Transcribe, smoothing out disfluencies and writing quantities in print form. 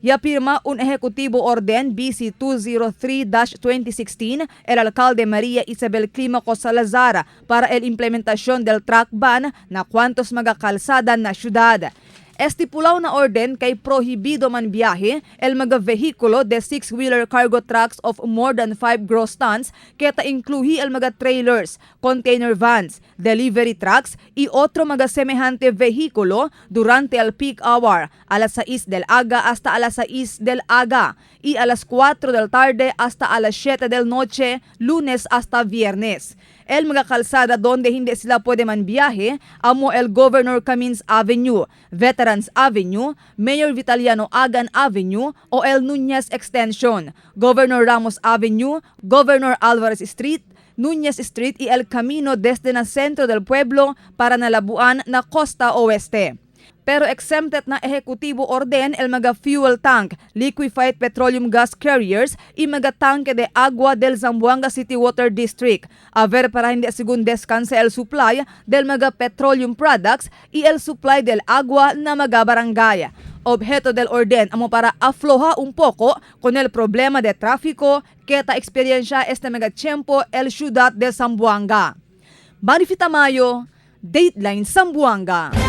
Y afirma un ejecutivo orden BC 203-2016 el alcalde María Isabel Climaco Salazar para el implementación del truck ban na kwantos magakalsada na syudad. Estipulaw na orden kay prohibido man biyahe el mga vehikulo de 6-wheeler cargo trucks of more than 5 gross tons keta incluhi el mga trailers, container vans, delivery trucks y otro mga semejante vehículo durante el peak hour, alas 6 del aga hasta alas 6 del aga y a las 4 del tarde hasta alas 7 del noche, lunes hasta viernes. El mga kalsada donde hindi sila pwede man biyahe, amo el Governor Camins Avenue, Veterans Avenue, Mayor Vitaliano Agan Avenue o el Nunez Extension, Governor Ramos Avenue, Governor Alvarez Street, Nunez Street y el camino desde na sentro del pueblo para nalabuan na Costa Oeste. Pero exempted na ehekutibo orden el mga fuel tank, liquefied petroleum gas carriers y mga tanque de agua del Zamboanga City Water District. A ver para hindi sigun descanse el supply del mga petroleum products y el supply del agua na mga barangay. Objeto del orden amo para afloja un poco con el problema de tráfico que ta experiencia este mga tiempo el ciudad de Zamboanga. Marifita Mayo, Dateline Zamboanga.